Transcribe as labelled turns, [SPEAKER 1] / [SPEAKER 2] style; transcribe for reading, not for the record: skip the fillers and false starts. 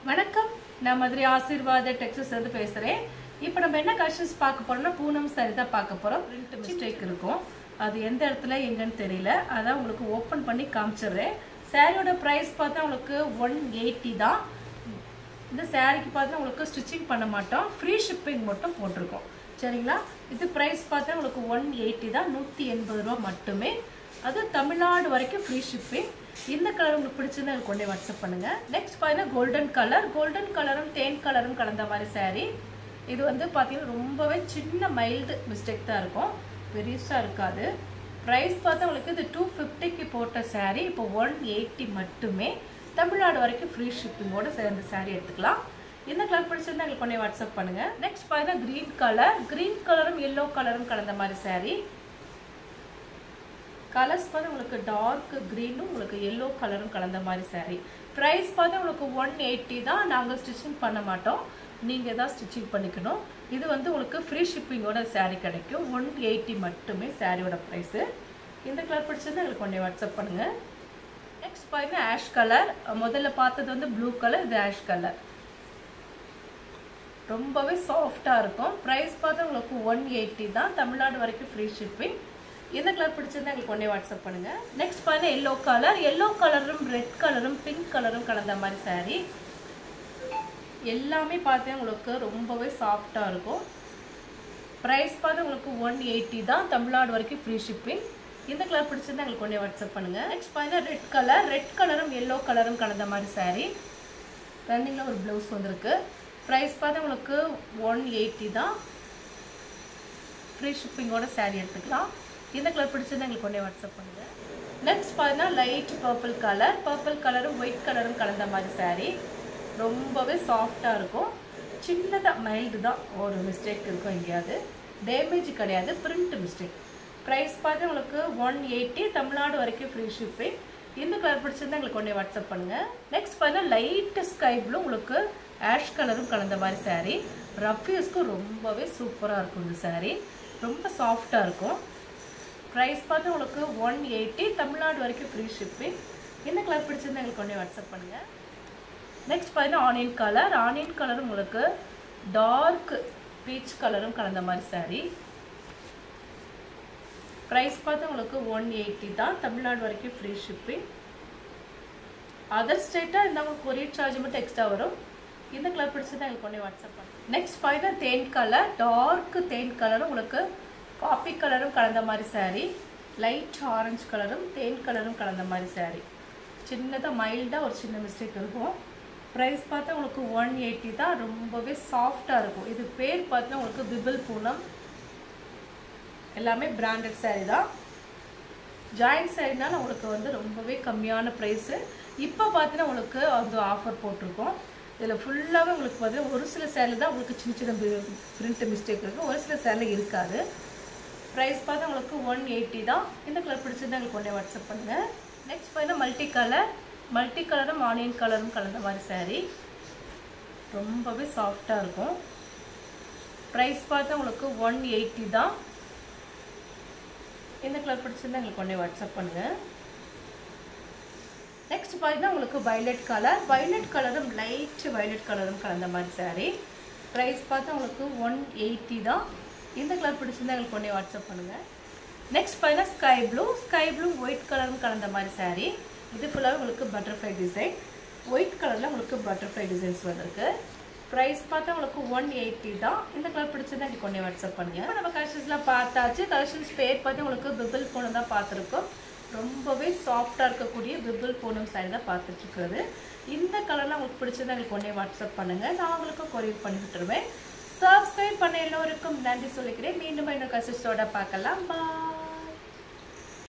[SPEAKER 1] வணக்கம், நான் மதுரை ஆசீர்வாத டெக்ஸ்டைல்ஸ் இருந்து பேசுறேன். இப்போ நம்ம என்ன கலெக்ஷன்ஸ் பார்க்க போறோம்னா பூனம் சாரி தான் பார்க்க போறோம். பிரிண்ட் மிஸ்டேக் இருக்கும், அது எந்த இடத்துல எங்கன்னு தெரியல, அதான் உங்களுக்கு ஓப்பன் பண்ணி காமிச்சிடுறேன். சாரியோட ப்ரைஸ் பார்த்தா உங்களுக்கு 180 தான். இந்த சாரிக்கு பார்த்தா உங்களுக்கு ஸ்டிச்சிங் பண்ண மாட்டோம், ஃப்ரீ ஷிப்பிங் மட்டும் போட்டிருக்கோம். சரிங்களா? இது ப்ரைஸ் பார்த்தா உங்களுக்கு 180 தான், 180 ரூபா மட்டுமே. அது தமிழ்நாடு வரைக்கும் ஃப்ரீ ஷிப்பிங். இந்த கலர் உங்களுக்கு பிடிச்சிருந்தா எனக்கு கொண்டே வாட்ஸ்அப் பண்ணுங்க. நெக்ஸ்ட் பார்த்தீங்கன்னா கோல்டன் கலரும் தேன் கலரும் கலந்த மாதிரி சாரீ. இது வந்து பார்த்தீங்கன்னா ரொம்பவே சின்ன மைல்டு மிஸ்டேக் தான் இருக்கும், பெருசாக இருக்காது. ப்ரைஸ் பார்த்தா உங்களுக்கு இது 250க்கு போட்ட சாரீ இப்போ 180 மட்டுமே. தமிழ்நாடு வரைக்கும் ஃப்ரீ ஷிப்பிங்கோட சேர்ந்த சாரீ எடுத்துக்கலாம். இந்த கலர் பிடிச்சிருந்தா எங்களுக்கு கொண்டே வாட்ஸ்அப் பண்ணுங்க. நெக்ஸ்ட் பார்த்தீங்கன்னா கிரீன் கலரும் எல்லோ கலரும் கலந்த மாதிரி சாரீ. கலர்ஸ் பார்த்து உங்களுக்கு டார்க் க்ரீனும் உங்களுக்கு எல்லோ கலரும் கலந்த மாதிரி சாரீ. ப்ரைஸ் பார்த்து உங்களுக்கு 180 தான். நாங்கள் ஸ்டிச்சிங் பண்ண மாட்டோம், நீங்கள் தான் ஸ்டிச்சிங் பண்ணிக்கணும். இது வந்து உங்களுக்கு ஃப்ரீ ஷிப்பிங்கோட சாரீ கிடைக்கும். 180 மட்டுமே சாரியோட ப்ரைஸு. இந்த கலர் பிடிச்சிருந்தா எங்களுக்கு கொண்டே வாட்ஸ்அப் பண்ணுங்கள். நெக்ஸ்ட் பார்த்தீங்கன்னா ஆஷ் கலர். முதல்ல பார்த்தது வந்து ப்ளூ கலர், இது ஆஷ் கலர். ரொம்பவே சாஃப்டாக இருக்கும். ப்ரைஸ் பார்த்து உங்களுக்கு 180 தான். தமிழ்நாடு வரைக்கும் ஃப்ரீ ஷிப்பிங். இந்த கலர் பிடிச்சிருந்தா எங்களுக்கு கொண்டே வாட்ஸ்அப் பண்ணுங்க. நெக்ஸ்ட் பார்த்தீங்கன்னா எல்லோ கலரும் ரெட் கலரும் பிங்க் கலரும் கலந்த மாதிரி சாரீ. எல்லாமே பார்த்தீங்கன்னா உங்களுக்கு ரொம்பவே சாஃப்டாக இருக்கும். ப்ரைஸ் பார்த்து உங்களுக்கு 180 தான். தமிழ்நாடு வரைக்கும் ஃப்ரீ ஷிப்பிங். இந்த கலர் பிடிச்சிருந்தா எங்களுக்கு கொண்டே வாட்ஸ்அப் பண்ணுங்க. நெக்ஸ்ட் பார்த்தீங்கன்னா ரெட் கலரும் எல்லோ கலரும் கலந்த மாதிரி சாரீ. ரன்னிங்கில் ஒரு ப்ளவுஸ் வந்திருக்கு. ப்ரைஸ் பார்த்து உங்களுக்கு 180 தான். ஃப்ரீ ஷிப்பிங்கோட சாரீ எடுத்துக்கலாம். இந்த கலர் பிடிச்சிருந்தா எங்களுக்கு கொண்டே வாட்ஸ்அப் பண்ணுங்க. நெக்ஸ்ட் பார்த்தீங்கன்னா லைட் பர்பிள் கலரும் ஒயிட் கலரும் கலந்த மாதிரி சாரீ. ரொம்பவே சாஃப்டாக இருக்கும். சின்னதாக மைல்டு தான், ஒரு மிஸ்டேக் இருக்கும், எங்கேயாவது டேமேஜ் கிடையாது, பிரிண்ட் மிஸ்டேக். ப்ரைஸ் பார்த்து உங்களுக்கு 180. தமிழ்நாடு வரைக்கும் ஃப்ரீ ஷிப்பிங். இந்த கலர் பிடிச்சிருந்தா எங்களுக்கு கொண்டே வாட்ஸ்அப் பண்ணுங்க. நெக்ஸ்ட் பார்த்தீங்கன்னா லைட் ஸ்கை ப்ளூ உங்களுக்கு ஆஷ் கலரும் கலந்த மாதிரி சாரீ. ரஃப் யூஸ்க்கு ரொம்பவே சூப்பராக இருக்கும். இந்த சாரீ ரொம்ப சாஃப்டாக இருக்கும். ப்ரைஸ் பார்த்து உங்களுக்கு 180. தமிழ்நாடு வரைக்கும் ஃப்ரீ ஷிப்பிங். இந்த கலர் பிடிச்சிருந்தா எங்களுக்கு கொண்டே வாட்ஸ்அப் பண்ணுங்கள். நெக்ஸ்ட் பார்த்தீங்கன்னா ஆனியன் கலரும் உங்களுக்கு டார்க் பீச் கலரும் கலந்த மாதிரி சாரீ. ப்ரைஸ் பார்த்து உங்களுக்கு 180 தான். தமிழ்நாடு வரைக்கும் ஃப்ரீ ஷிப்பிங். அதர் ஸ்டேட்டாக இருந்தால் கொரியர் சார்ஜ் மட்டும் எக்ஸ்ட்ரா வரும். இந்த கலர் பிடிச்சிருந்தா எங்களுக்கு கொண்டே வாட்ஸ்அப் பண்ணுங்கள். நெக்ஸ்ட் பார்த்தீங்கன்னா தேன் கலர், டார்க் தேன் கலரும் உங்களுக்கு காப்பி கலரும் கலந்த மாதிரி சாரீ. லைட் ஆரஞ்சு கலரும் தேன் கலரும் கலந்த மாதிரி சாரீ. சின்னதாக மைல்டாக ஒரு சின்ன மிஸ்டேக் இருக்கும். ப்ரைஸ் பார்த்தா உங்களுக்கு 180 தான். ரொம்பவே சாஃப்டாக இருக்கும். இது பேர் பார்த்தா உங்களுக்கு பிபிள் பூனம். எல்லாமே பிராண்டட் சாரீ தான். ஜாயிண்ட் சாரீனால உங்களுக்கு வந்து ரொம்பவே கம்மியான ப்ரைஸு. இப்போ பார்த்தீங்கன்னா உங்களுக்கு வந்து ஆஃபர் போட்டிருக்கோம். இதில் ஃபுல்லாகவே உங்களுக்கு பார்த்தீங்கன்னா ஒரு சில சேரீ தான் உங்களுக்கு சின்ன பிரிண்ட் மிஸ்டேக் இருக்கும், ஒரு சில சேரீ இருக்காது. ப்ரைஸ் பார்த்தா உங்களுக்கு 180 தான். இந்த கலர் பிடிச்சிருந்தா எங்களுக்கு கொண்டே வாட்ஸ்அப் பண்ணுங்கள். நெக்ஸ்ட் பார்த்தீங்கன்னா மல்டி கலரும் ஆனியன் கலரும் கலந்த மாதிரி சாரீ. ரொம்பவே சாஃப்டாக இருக்கும். ப்ரைஸ் பார்த்தா உங்களுக்கு 180 தான். இந்த கலர் பிடிச்சிருந்தா எங்களுக்கு கொண்டே வாட்ஸ்அப் பண்ணுங்கள். நெக்ஸ்ட் பார்த்தீங்கன்னா உங்களுக்கு வைலட் கலரும் லைட் வைலட் கலரும் கலந்த மாதிரி சாரீ. ப்ரைஸ் பார்த்தா உங்களுக்கு 180 தான். இந்த கலர் பிடிச்சிருந்தா எங்களுக்கு கொண்டே வாட்ஸ்அப் பண்ணுங்கள். நெக்ஸ்ட் பார்த்தீங்கன்னா ஸ்கை ப்ளூ ஒயிட் கலரும் கலந்த மாதிரி சாரீ. இது ஃபுல்லாக உங்களுக்கு பட்டர்ஃப்ளை டிசைன். ஒயிட் கலரில் உங்களுக்கு பட்டர்ஃப்ளை டிசைன்ஸ் வந்திருக்கு. ப்ரைஸ் பார்த்தா உங்களுக்கு 180 தான். இந்த கலர் பிடிச்சிருந்தா எங்களுக்கு கொண்டே வாட்ஸ்அப் பண்ணுங்கள். இப்போ நம்ம கலெக்ஷன்ஸ்லாம் பார்த்தாச்சு. கலெக்ஷன்ஸ் பேர் பார்த்து உங்களுக்கு பிபிள் பூனம் தான் பார்த்துருக்கோம். ரொம்பவே சாஃப்டாக இருக்கக்கூடிய பிபிள் பூனம் சாரீ தான் பார்த்துட்ருக்குறது. இந்த கலர்லாம் உங்களுக்கு பிடிச்சிருந்தா எங்களுக்கு கொண்டே வாட்ஸ்அப் பண்ணுங்கள். நான் உங்களுக்கு கொரியர் பண்ணி விட்டுருவேன். சப்ஸ்கிரைப் பண்ண எல்லோருக்கும் நன்றி சொல்லிக்கிறேன். மீண்டும் இன்னொரு கலெக்ஷன்ஸோட பார்க்கலாம். பாய்.